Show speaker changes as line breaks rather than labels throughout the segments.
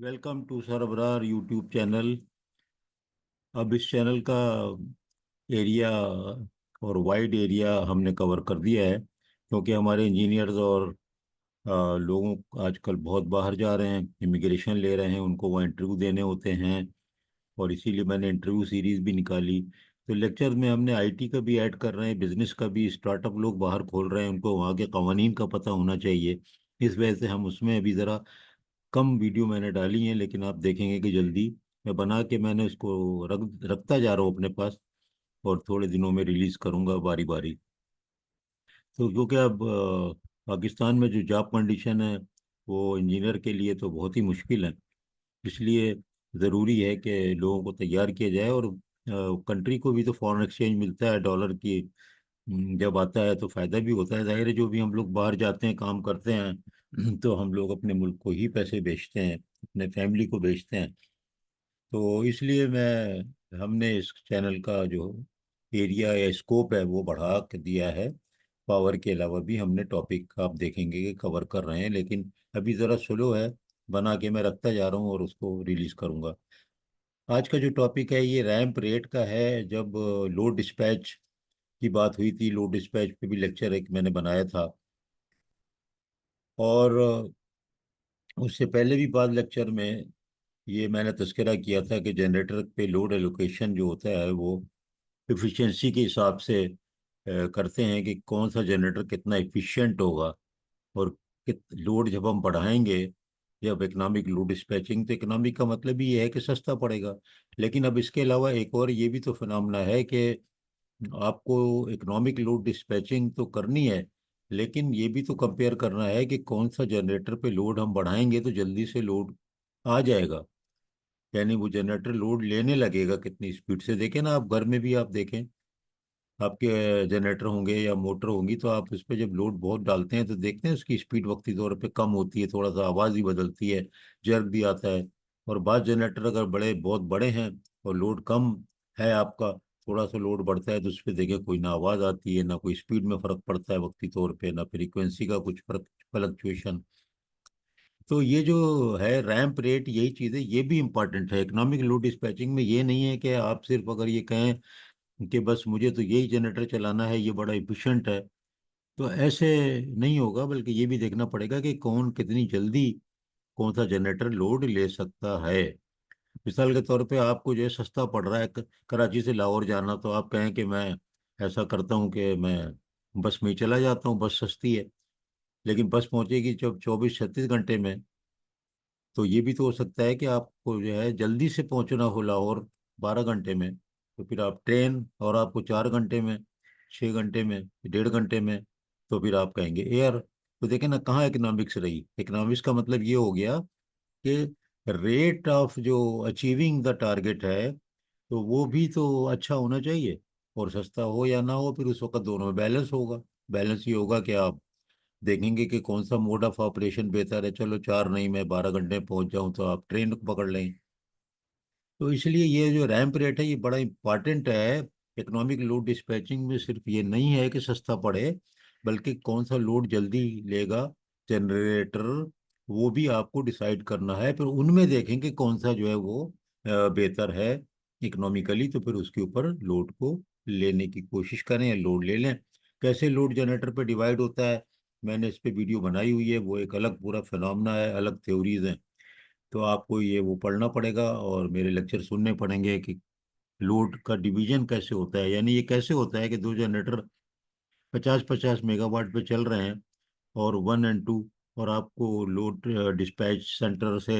Welcome to Sarbarar YouTube channel. अब इस channel का एरिया और वाइड एरिया हमने कवर कर दिया है, क्योंकि हमारे इंजीनियर्स और लोगों आजकल बहुत बाहर जा रहे हैं, इमिग्रेशन ले रहे हैं, उनको वहाँ इंटरव्यू देने होते हैं। और इसीलिए मैंने इंटरव्यू सीरीज भी निकाली। तो लेक्चर में हमने आईटी का भी ऐड कर रहे हैं, बिजनेस का भी। स्टार्टअप लोग बाहर खोल रहे हैं, उनको वहाँ के कवानीन का पता होना चाहिए। इस वजह से हम उसमें अभी ज़रा कम वीडियो मैंने डाली हैं, लेकिन आप देखेंगे कि जल्दी मैं बना के मैंने उसको रखता जा रहा हूँ अपने पास। और थोड़े दिनों में रिलीज करूंगा बारी बारी। तो क्योंकि अब पाकिस्तान में जो जॉब कंडीशन है वो इंजीनियर के लिए तो बहुत ही मुश्किल है। इसलिए ज़रूरी है कि लोगों को तैयार किया जाए। और कंट्री को भी तो फॉरेन एक्सचेंज मिलता है डॉलर की। जब आता है तो फायदा भी होता है। जाहिर है, जो भी हम लोग बाहर जाते हैं, काम करते हैं तो हम लोग अपने मुल्क को ही पैसे बेचते हैं, अपने फैमिली को बेचते हैं। तो इसलिए मैं हमने इस चैनल का जो एरिया या स्कोप है वो बढ़ा के दिया है। पावर के अलावा भी हमने टॉपिक आप देखेंगे कि कवर कर रहे हैं, लेकिन अभी ज़रा स्लो है। बना के मैं रखता जा रहा हूँ और उसको रिलीज करूंगा। आज का जो टॉपिक है ये रैंप रेट का है। जब लोड डिस्पैच की बात हुई थी, लोड डिस्पैच पे भी लेक्चर एक मैंने बनाया था। और उससे पहले भी बाद लेक्चर में ये मैंने तस्करा किया था कि जनरेटर पे लोड एलोकेशन जो होता है वो इफिशिएंसी के हिसाब से करते हैं कि कौन सा जनरेटर कितना इफिशिएंट होगा। और लोड जब हम बढ़ाएंगे, जब इकोनॉमिक लोड डिस्पैचिंग, तो इकोनॉमिक का मतलब ही ये है कि सस्ता पड़ेगा। लेकिन अब इसके अलावा एक और ये भी तो फिनोमेना है कि आपको इकोनॉमिक लोड डिस्पैचिंग तो करनी है, लेकिन ये भी तो कंपेयर करना है कि कौन सा जनरेटर पे लोड हम बढ़ाएंगे तो जल्दी से लोड आ जाएगा। यानी वो जनरेटर लोड लेने लगेगा कितनी स्पीड से। देखें ना, आप घर में भी आप देखें, आपके जनरेटर होंगे या मोटर होंगी, तो आप उस पर जब लोड बहुत डालते हैं तो देखते हैं उसकी स्पीड वक्ती तौर पे कम होती है, थोड़ा सा आवाज़ ही बदलती है, जर्क भी आता है। और बाद जनरेटर अगर बहुत बड़े हैं और लोड कम है आपका, थोड़ा सा लोड बढ़ता है तो उस पर देखें कोई ना आवाज़ आती है, ना कोई स्पीड में फ़र्क पड़ता है वक्ती तौर पे, ना फ्रीक्वेंसी का कुछ फर्क, फ्लक्चुएशन। तो ये जो है रैंप रेट, यही चीज़ है, ये भी इंपॉर्टेंट है इकोनॉमिक लोड डिस्पैचिंग में। ये नहीं है कि आप सिर्फ अगर ये कहें कि बस मुझे तो यही जनरेटर चलाना है, ये बड़ा इफिशिएंट है, तो ऐसे नहीं होगा। बल्कि ये भी देखना पड़ेगा कि कौन कितनी जल्दी कौन सा जनरेटर लोड ले सकता है। मिसाल के तौर पे आपको जो है सस्ता पड़ रहा है कराची से लाहौर जाना, तो आप कहें कि मैं ऐसा करता हूँ कि मैं बस में ही चला जाता हूँ, बस सस्ती है। लेकिन बस पहुंचेगी जब 24-36 घंटे में, तो ये भी तो हो सकता है कि आपको जो है जल्दी से पहुंचना हो लाहौर 12 घंटे में, तो फिर आप ट्रेन, और आपको 4 घंटे में, 6 घंटे में, 1.5 घंटे में, तो फिर आप कहेंगे एयर। तो देखें ना, कहाँ इकोनॉमिक्स रही। इकोनॉमिक्स का मतलब ये हो गया कि रेट ऑफ जो अचीविंग द टारगेट है, तो वो भी तो अच्छा होना चाहिए। और सस्ता हो या ना हो, फिर उस वक्त दोनों में बैलेंस होगा। बैलेंस ये होगा कि आप देखेंगे कि कौन सा मोड ऑफ ऑपरेशन बेहतर है। चलो, 4 नहीं, मैं 12 घंटे में पहुंच जाऊं, तो आप ट्रेन पकड़ लें। तो इसलिए ये जो रैंप रेट है ये बड़ा इंपॉर्टेंट है। इकोनॉमिक लोड डिस्पैचिंग में सिर्फ ये नहीं है कि सस्ता पड़े, बल्कि कौन सा लोड जल्दी लेगा जनरेटर, वो भी आपको डिसाइड करना है। फिर उनमें देखेंगे कौन सा जो है वो बेहतर है इकोनॉमिकली, तो फिर उसके ऊपर लोड को लेने की कोशिश करें या लोड ले लें। कैसे लोड जनरेटर पे डिवाइड होता है, मैंने इस पे वीडियो बनाई हुई है। वो एक अलग पूरा फिनोमेना है, अलग थ्योरीज हैं। तो आपको ये वो पढ़ना पड़ेगा और मेरे लेक्चर सुनने पड़ेंगे कि लोड का डिवीजन कैसे होता है। यानी ये कैसे होता है कि दो जनरेटर 50-50 मेगावाट पे चल रहे हैं, और 1 और 2, और आपको लोड डिस्पैच सेंटर से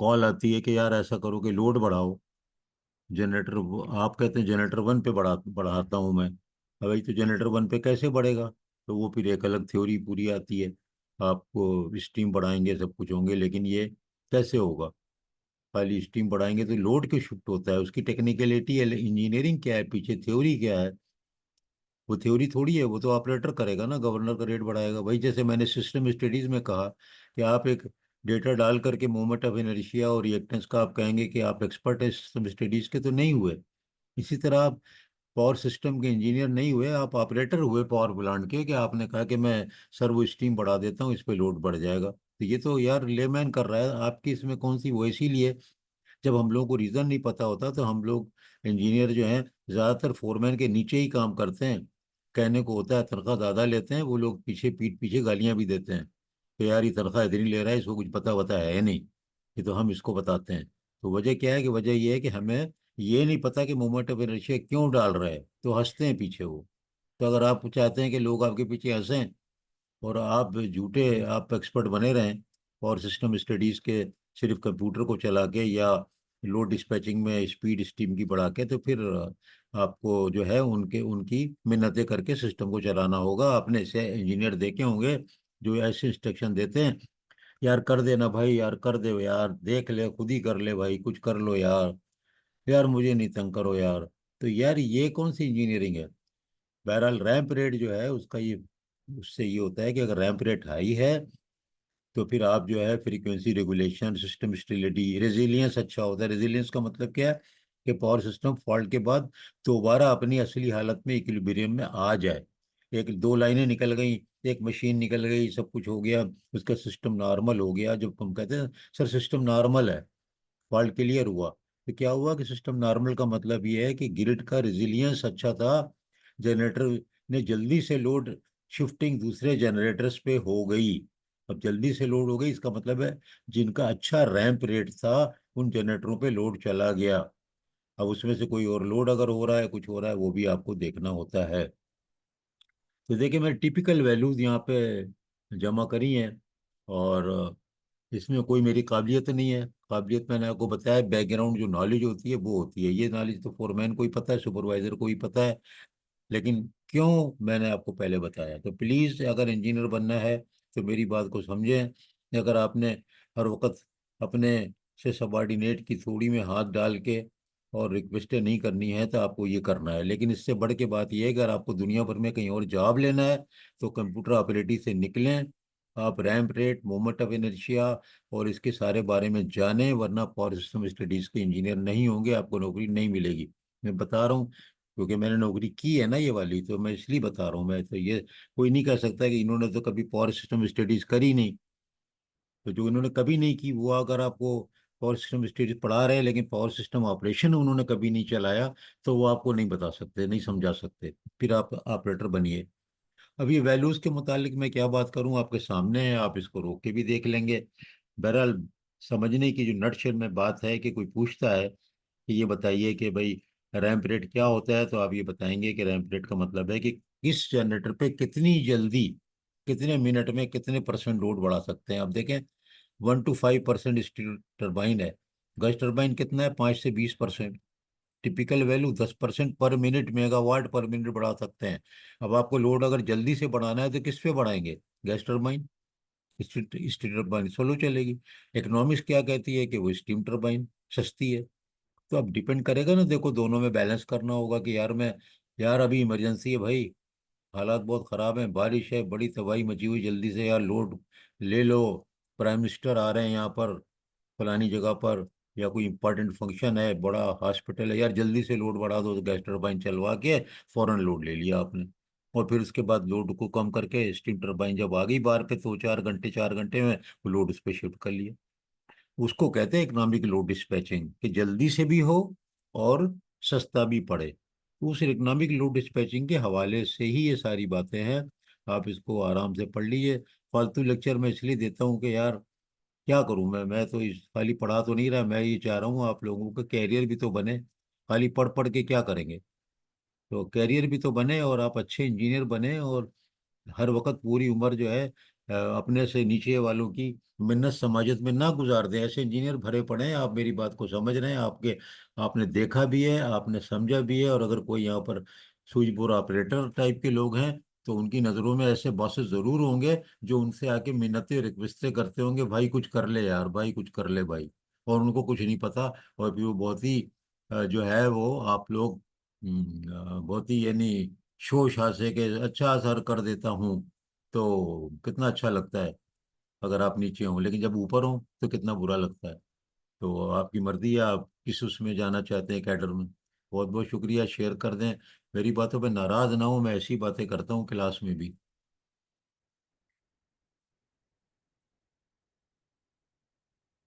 कॉल आती है कि यार ऐसा करो कि लोड बढ़ाओ। आप कहते हैं जनरेटर 1 पे बढ़ाता हूँ मैं। भाई, तो जनरेटर 1 पे कैसे बढ़ेगा? तो वो फिर एक अलग थ्योरी पूरी आती है। आपको स्टीम बढ़ाएंगे, सब कुछ होंगे, लेकिन ये कैसे होगा? खाली स्टीम बढ़ाएंगे तो लोड क्यों शिफ्ट होता है? उसकी टेक्निकलिटी है, इंजीनियरिंग क्या है पीछे, थ्योरी क्या है? वो थ्योरी थोड़ी है, वो तो ऑपरेटर करेगा ना, गवर्नर का रेट बढ़ाएगा। वही जैसे मैंने सिस्टम स्टडीज में कहा कि आप एक डेटा डाल करके मोमेंट ऑफ इनर्शिया और रिएक्टेंस का आप कहेंगे कि आप एक्सपर्ट है सिस्टम स्टडीज के, तो नहीं हुए। इसी तरह आप पावर सिस्टम के इंजीनियर नहीं हुए, आप ऑपरेटर हुए पावर प्लांट के, कि आपने कहा कि मैं सर्वो स्टीम बढ़ा देता हूँ, इस पे लोड बढ़ जाएगा। तो ये तो यार लेमैन कर रहा है, आपकी इसमें कौन सी वो, इसीलिए जब हम लोगों को रीज़न नहीं पता होता तो हम लोग इंजीनियर जो हैं ज़्यादातर फोरमैन के नीचे ही काम करते हैं। कहने को होता है तनख्वाह ज़्यादा लेते हैं, वो लोग पीछे पीठ पीछे गालियां भी देते हैं तो यार ये तनख्वाह इतनी ले रहा है, इसको कुछ पता वता है नहीं, ये तो हम इसको बताते हैं। तो वजह क्या है कि वजह ये है कि हमें ये नहीं पता कि मोमेंट ऑफ इनर्शिया क्यों डाल रहा है, तो हंसते हैं पीछे वो। तो अगर आप चाहते हैं कि लोग आपके पीछे हंसें और आप झूठे, आप एक्सपर्ट बने रहें और सिस्टम स्टडीज के सिर्फ कंप्यूटर को चला के या लोड डिस्पैचिंग में स्पीड स्टीम की बढ़ा के, तो फिर आपको जो है उनके उनकी मिन्नतें करके सिस्टम को चलाना होगा। आपने ऐसे इंजीनियर देखे होंगे जो ऐसे इंस्ट्रक्शन देते हैं, यार कर देना भाई, यार कर दे यार, देख ले खुद ही कर ले भाई, कुछ कर लो यार, यार मुझे नहीं तंग करो यार। तो यार ये कौन सी इंजीनियरिंग है। बहरहाल रैंप रेट जो है उसका ये, उससे ये होता है कि अगर रैंप रेट हाई है तो फिर आप जो है frequency regulation, system stability, resilience अच्छा होता है। रेजिलियंस का मतलब क्या है कि पावर सिस्टम फॉल्ट के बाद दोबारा अपनी असली हालत में इक्विलिब्रियम में आ जाए। एक दो लाइनें निकल गई, एक मशीन निकल गई, सब कुछ हो गया, उसका सिस्टम नॉर्मल हो गया, जब हम कहते हैं सर सिस्टम नॉर्मल है, फॉल्ट क्लियर हुआ, तो क्या हुआ कि सिस्टम नॉर्मल का मतलब ये है कि ग्रिड का रेजिलियंस अच्छा था, जनरेटर ने जल्दी से लोड शिफ्टिंग दूसरे जनरेटर्स पे हो गई। अब जल्दी से लोड हो गई इसका मतलब है जिनका अच्छा रैंप रेट था उन जनरेटरों पे लोड चला गया। अब उसमें से कोई और लोड अगर हो रहा है, कुछ हो रहा है, वो भी आपको देखना होता है। तो देखिए मैंने टिपिकल वैल्यूज यहाँ पे जमा करी हैं, और इसमें कोई मेरी काबिलियत नहीं है। काबिलियत मैंने आपको बताया, बैकग्राउंड जो नॉलेज होती है वो होती है, ये नॉलेज तो फोरमैन को ही पता है, सुपरवाइजर को ही पता है। लेकिन क्यों मैंने आपको पहले बताया, तो प्लीज़ अगर इंजीनियर बनना है तो मेरी बात को समझें। अगर आपने हर वक्त अपने से सबॉर्डिनेट की थोड़ी में हाथ डाल के और रिक्वेस्टें नहीं करनी है तो आपको ये करना है। लेकिन इससे बढ़ के बात यह है कि अगर आपको दुनिया भर में कहीं और जॉब लेना है तो कंप्यूटर ऑपरेटिव से निकलें। आप ramp rate, moment of inertia और इसके सारे बारे में जानें, वरना पावर सिस्टम स्टडीज के इंजीनियर नहीं होंगे, आपको नौकरी नहीं मिलेगी। मैं बता रहा हूँ क्योंकि मैंने नौकरी की है ना ये वाली, तो मैं इसलिए बता रहा हूँ। मैं तो ये कोई नहीं कह सकता कि इन्होंने तो कभी पावर सिस्टम स्टडीज करी नहीं। तो जो इन्होंने कभी नहीं की वो अगर आपको पावर सिस्टम स्टडीज पढ़ा रहे हैं लेकिन पावर सिस्टम ऑपरेशन उन्होंने कभी नहीं चलाया, तो वो आपको नहीं बता सकते, नहीं समझा सकते। फिर आप ऑपरेटर बनिए। अब ये वैल्यूज के मुतालिक मैं क्या बात करूं आपके सामने है, आप इसको रोक के भी देख लेंगे। बहरहाल समझने की जो नटशेल में बात है कि कोई पूछता है कि ये बताइए कि भाई रैंप रेट क्या होता है, तो आप ये बताएंगे कि रैंप रेट का मतलब है कि किस जनरेटर पे कितनी जल्दी, कितने मिनट में कितने परसेंट लोड बढ़ा सकते हैं। अब देखें 1 to 5% स्टील टरबाइन है, गैस टरबाइन कितना है, 5 से 20%। टिपिकल वैल्यू 10% पर मिनट, मेगावाट पर मिनट बढ़ा सकते हैं। अब आपको लोड अगर जल्दी से बढ़ाना है तो किस पे बढ़ाएंगे, gas turbine, steam turbine slow चलेगी। इकोनॉमिक्स क्या कहती है कि वो स्टीम टरबाइन सस्ती है। तो अब डिपेंड करेगा ना, देखो दोनों में बैलेंस करना होगा कि यार मैं, यार अभी इमरजेंसी है भाई, हालात बहुत ख़राब हैं, बारिश है, बड़ी तबाही मची हुई, जल्दी से यार लोड ले लो, प्राइम मिनिस्टर आ रहे हैं यहाँ पर फलानी जगह पर, या कोई इंपॉर्टेंट फंक्शन है, बड़ा हॉस्पिटल है, यार जल्दी से लोड बढ़ा दो, तो गैस टरबाइन चलवा के फौरन लोड ले लिया आपने। और फिर उसके बाद लोड को कम करके स्टीम टरबाइन जब आ गई बाहर पे, 2 4 घंटे 4 घंटे में वो लोड उस पर शिफ्ट कर लिया। उसको कहते हैं इकोनॉमिक लोड डिस्पैचिंग, कि जल्दी से भी हो और सस्ता भी पड़े। तो उस इकोनॉमिक लोड डिस्पैचिंग के हवाले से ही ये सारी बातें हैं। आप इसको आराम से पढ़ लीजिए। फालतू लेक्चर मैं इसलिए देता हूँ कि यार क्या करूँ मैं तो इस खाली पढ़ा तो नहीं रहा, मैं ये चाह रहा हूँ आप लोगों का कैरियर भी तो बने। खाली पढ़ पढ़ के क्या करेंगे, तो कैरियर भी तो बने और आप अच्छे इंजीनियर बने, और हर वक्त पूरी उम्र जो है अपने से नीचे वालों की मिन्नत समाजत में ना गुजार दें। ऐसे इंजीनियर भरे पड़े हैं, आप मेरी बात को समझ रहे हैं, आपके आपने देखा भी है, आपने समझा भी है। और अगर कोई यहाँ पर स्विच बोर्ड ऑपरेटर टाइप के लोग हैं तो उनकी नज़रों में ऐसे बॉसेस जरूर होंगे जो उनसे आके मिन्नतें रिक्वेस्टें करते होंगे, भाई कुछ कर ले यार, भाई कुछ कर ले भाई, और उनको कुछ नहीं पता। और फिर वो बहुत ही जो है वो आप लोग बहुत ही यानी शोर से के अच्छा सर कर देता हूँ, तो कितना अच्छा लगता है अगर आप नीचे हो, लेकिन जब ऊपर हो तो कितना बुरा लगता है। तो आपकी मर्जी है, आप किस उसमें जाना चाहते हैं, कैडर में। बहुत बहुत शुक्रिया, शेयर कर दें। मेरी बातों पे नाराज ना हो, मैं ऐसी बातें करता हूँ क्लास में भी।